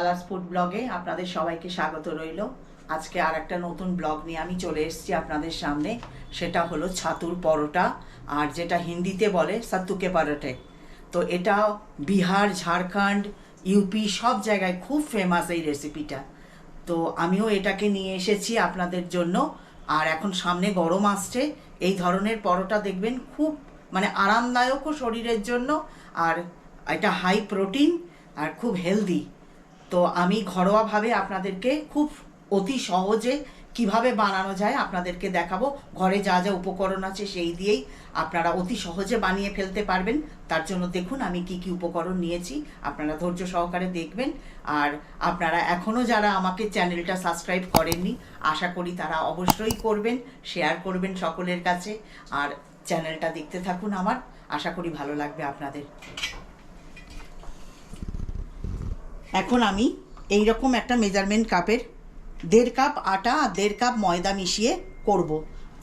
লালাস food ব্লগে আপনাদের সবাইকে স্বাগত রইল। আজকে আর একটা নতুন ব্লগ নিয়ে আমি চলে এসেছি আপনাদের সামনে। সেটা হলো ছাতুর পরোটা, আর যেটা হিন্দিতে বলে সাত্তুকে পরোটে। তো এটা বিহার, ঝাড়খণ্ড, ইউপি সব জায়গায় খুব ফেমাস এই রেসিপিটা। তো আমিও এটাকে নিয়ে এসেছি আপনাদের জন্য। আর এখন সামনে গরম আসছে, এই ধরনের পরোটা দেখবেন খুব আরামদায়কও শরীরের জন্য, আর এটা হাই প্রোটিন আর খুব হেলদি। তো আমি ঘরোয়াভাবে আপনাদেরকে খুব অতি সহজে কিভাবে বানানো যায় আপনাদেরকে দেখাবো। ঘরে যা যা উপকরণ আছে সেই দিয়েই আপনারা অতি সহজে বানিয়ে ফেলতে পারবেন। তার জন্য দেখুন আমি কি কি উপকরণ নিয়েছি, আপনারা ধৈর্য সহকারে দেখবেন। আর আপনারা এখনও যারা আমাকে চ্যানেলটা সাবস্ক্রাইব করেননি, আশা করি তারা অবশ্যই করবেন, শেয়ার করবেন সকলের কাছে। আর চ্যানেলটা দেখতে থাকুন আমার, আশা করি ভালো লাগবে আপনাদের। এখন আমি এই রকম একটা মেজারমেন্ট কাপের 1.5 কাপ আটা আর 1.5 কাপ ময়দা মিশিয়ে করব।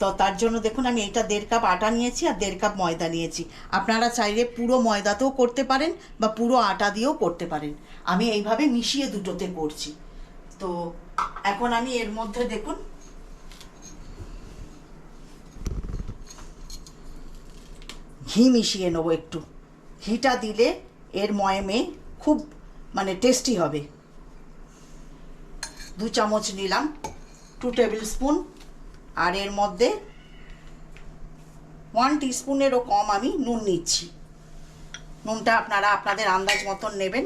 তো তার জন্য দেখুন আমি এইটা 1.5 কাপ আটা নিয়েছি আর 1.5 কাপ ময়দা নিয়েছি। আপনারা চাইলে পুরো ময়দাতেও করতে পারেন বা পুরো আটা দিয়েও করতে পারেন। আমি এইভাবে মিশিয়ে দুটোতে করছি। তো এখন আমি এর মধ্যে দেখুন ঘি মিশিয়ে নেবো একটু। ঘিটা দিলে এর ময়মে খুব টেস্টি হবে। 2 চামচ নিলাম, 2 টেবিল স্পুন। আর এর মধ্যে 1 টিস্পুনেরও কম আমি নুন নিচ্ছি। নুনটা আপনারা আপনাদের আন্দাজ মতন নেবেন।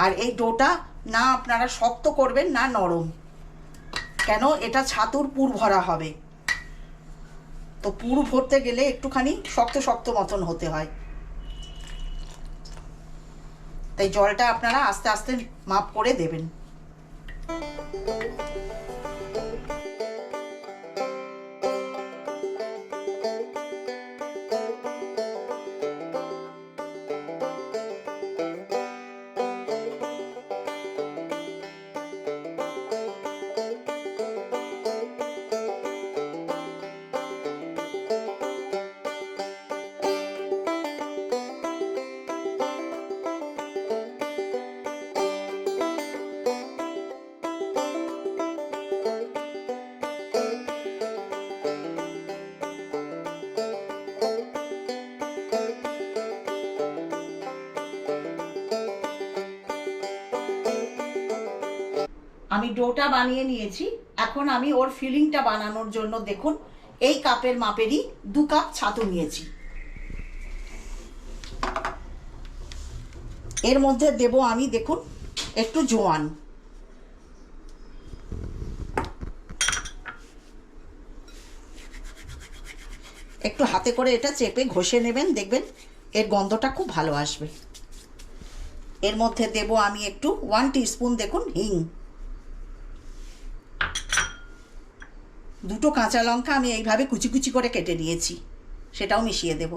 আর এই ডোটা না আপনারা শক্ত করবেন না নরম, কেন এটা ছাতুর পুর ভরা হবে। তো পুর ভরতে গেলে একটুখানি শক্ত শক্ত মতন হতে হয়। তাই জলটা আপনারা আস্তে আস্তে মাপ করে দেবেন। আমি ডোটা বানিয়ে নিয়েছি। এখন আমি ওর ফিলিংটা বানানোর জন্য দেখুন এই কাপের মাপেরই 2 কাপ ছাতু নিয়েছি। এর মধ্যে দেব আমি দেখুন একটু জোয়ান, একটু হাতে করে এটা চেপে ঘষে নেবেন, দেখবেন এর গন্ধটা খুব ভালো আসবে। এর মধ্যে দেব আমি একটু 1 টিস্পুন দেখুন হিং। 2টো কাঁচা লঙ্কা আমি এইভাবে কুচি কুচি করে কেটে নিয়েছি, সেটাও মিশিয়ে দেব।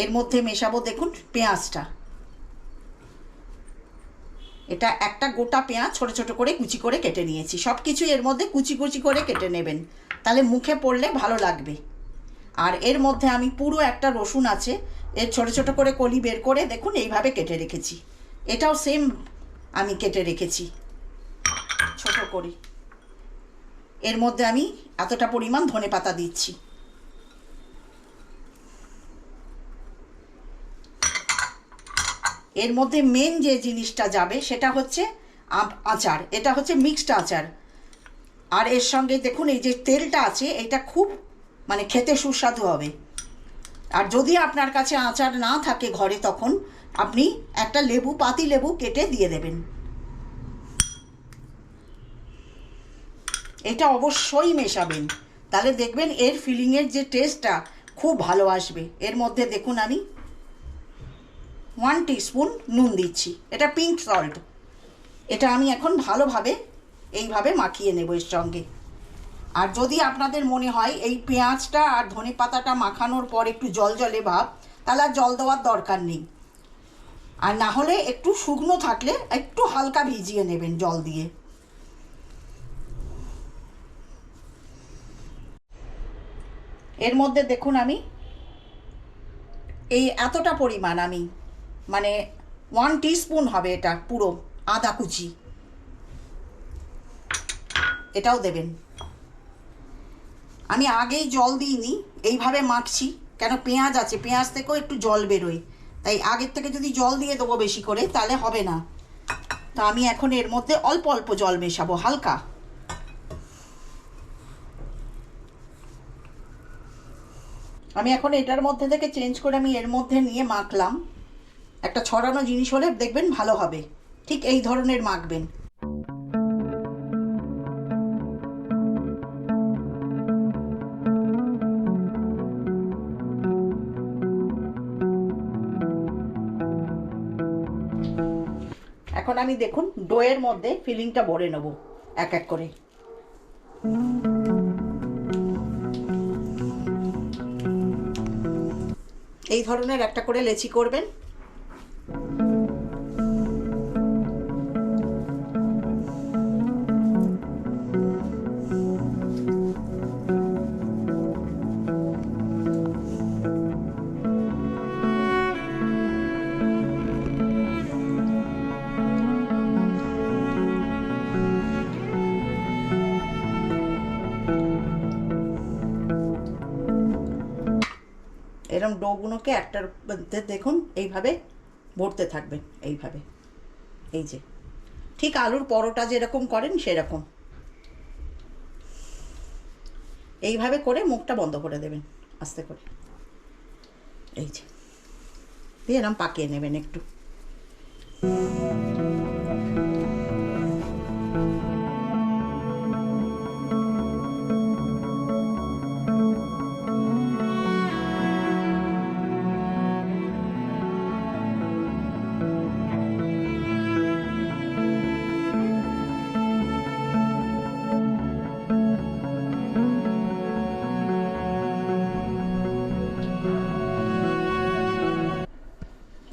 এর মধ্যে মেশাবো দেখুন পেঁয়াজটা। এটা একটা গোটা পেঁয়াজ ছোট ছোট করে কুচি করে কেটে নিয়েছি। সব কিছু এর মধ্যে কুচি কুচি করে কেটে নেবেন, তাহলে মুখে পড়লে ভালো লাগবে। আর এর মধ্যে আমি পুরো একটা রসুন আছে, এর ছোট ছোট করে কলি বের করে দেখুন এইভাবে কেটে রেখেছি। এটাও সেম আমি কেটে রেখেছি ছোট করে। এর মধ্যে আমি এতটা পরিমাণ ধনেপাতা দিচ্ছি। এর মধ্যে মেন যে জিনিসটা যাবে সেটা হচ্ছে আচার। এটা হচ্ছে মিক্সড আচার। আর এর সঙ্গে দেখুন এই যে তেলটা আছে এটা খুব খেতে সুস্বাদু হবে। আর যদি আপনার কাছে আচার না থাকে ঘরে, তখন আপনি একটা লেবু, পাতি লেবু কেটে দিয়ে দেবেন। এটা অবশ্যই মেশাবেন, তাহলে দেখবেন এর ফিলিংয়ের যে টেস্টটা খুব ভালো আসবে। এর মধ্যে দেখুন আমি 1 টিস্পুন নুন দিচ্ছি, এটা পিঙ্ক সল্ট। এটা আমি এখন ভালোভাবে এইভাবে মাখিয়ে নেব এর সঙ্গে। আর যদি আপনাদের মনে হয় এই পেঁয়াজটা আর ধনেপাতাটা মাখানোর পর একটু জল জলে ভাব, তাহলে আর জল দেওয়ার দরকার নেই। আর না হলে একটু শুকনো থাকলে একটু হালকা ভিজিয়ে নেবেন জল দিয়ে। এর মধ্যে দেখুন আমি এই এতটা পরিমাণ আমি মানে 1 টিস্পুন হবে এটা, পুরো আদা কুচি, এটাও দেবেন। আমি আগেই জল দিইনি, এইভাবে মাখছি, কেন পেঁয়াজ আছে, পেঁয়াজ থেকেও একটু জল বেরোয়, তাই আগের থেকে যদি জল দিয়ে দেবো বেশি করে তাহলে হবে না। তো আমি এখন এর মধ্যে অল্প অল্প জল মেশাবো, হালকা। আমি এখন এটার মধ্যে থেকে চেঞ্জ করে আমি এর মধ্যে নিয়ে মাখলাম। একটা ছড়ানো জিনিস হলে দেখবেন ভালো হবে, ঠিক এই ধরনের মাখবেন। এখন আমি দেখুন ডোয়ের মধ্যে ফিলিংটা ভরে নেব এক এক করে। এই ধরনের একটা করে লেচি করবেন। এরকম ডোগুলোকে একটার মধ্যে দেখুন এইভাবে ভরতে থাকবেন, এইভাবে, এই যে ঠিক আলুর পরোটা যেরকম করেন সেরকম এইভাবে করে মুখটা বন্ধ করে দেবেন আস্তে করে, এই যে দিয়ে এরকম পাকিয়ে নেবেন একটু।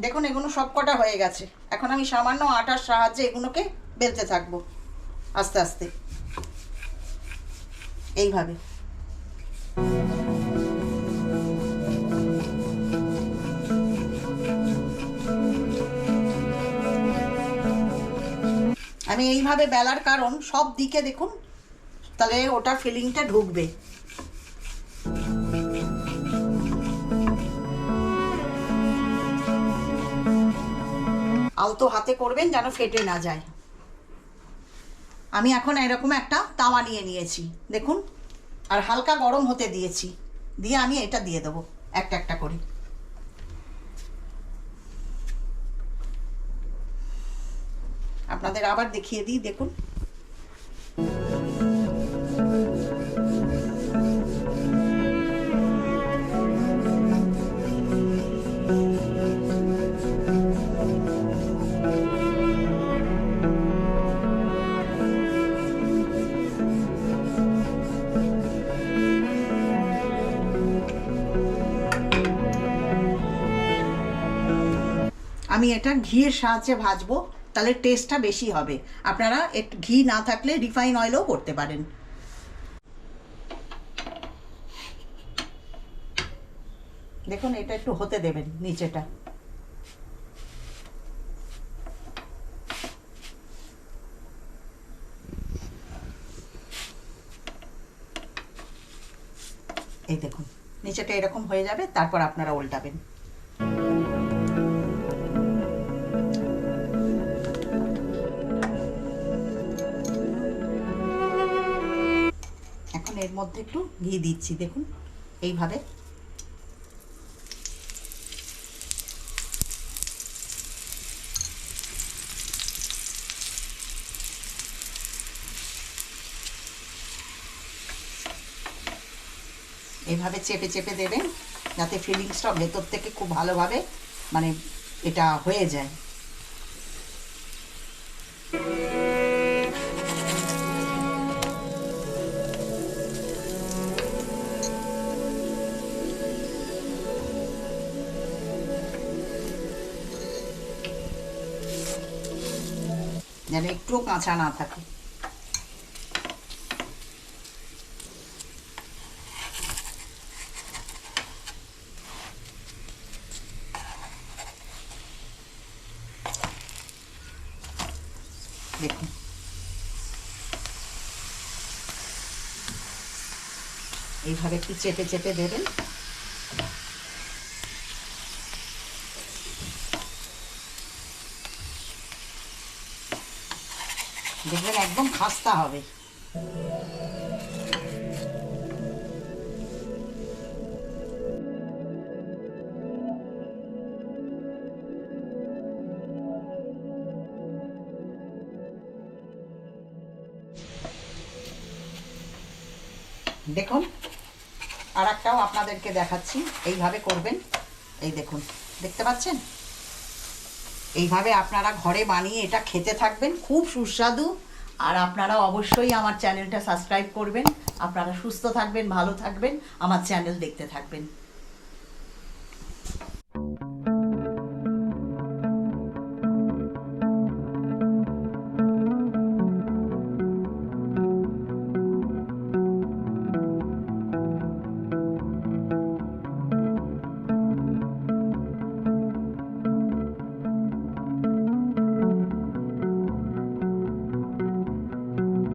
দেখুন এগুলো সব কটা হয়ে গেছে। এখন আমি সামান্য আটার সাহায্যে এগুলোকে বেলতে থাকবো আস্তে আস্তে, এইভাবে। আমি এইভাবে বেলার কারণ সব দিকে দেখুন, তাহলে ওটা ফিলিংটা ঢুকবে। আলতো হাতে করবেন যেন ফেটে না যায়। আমি এখন এরকম একটা তাওয়া নিয়ে নিয়েছি দেখুন, আর হালকা গরম হতে দিয়েছি, দিয়ে আমি এটা দিয়ে দেবো একটা একটা করে। আপনাদের আবার দেখিয়ে দিই, দেখুন আমি এটা ঘিয়ের সাহায্যে ভাজবো, তাহলে টেস্টটা বেশি হবে। আপনারা ঘি না থাকলে রিফাইন অয়েলও করতে পারেন। দেখুন এটা একটু হতে দেবেন নিচেটা। এই দেখুন নিচেটা এরকম হয়ে যাবে, তারপর আপনারা উল্টাবেন। এখন এর মধ্যে একটু ঘি দিচ্ছি, দেখুন এইভাবে। এইভাবে চেপে চেপে দেবেন যাতে ফিলিংসটা ভেতর থেকে খুব ভালোভাবে মানে এটা হয়ে যায়। যেন একটুও কাঁচা না থাকে। দেখুন, এইভাবে একটু চেপে চেপে দেবেন। দেখবেন একদম খাস্তা হবে। দেখুন, আর একটাও আপনাদেরকে দেখাচ্ছি, এইভাবে করবেন। এই দেখুন, দেখতে পাচ্ছেন? এইভাবে আপনারা ঘরে বানিয়ে এটা খেতে থাকবেন, খুব সুস্বাদু। আর আপনারা অবশ্যই আমার চ্যানেলটা সাবস্ক্রাইব করবেন। আপনারা সুস্থ থাকবেন, ভালো থাকবেন, আমার চ্যানেল দেখতে থাকবেন।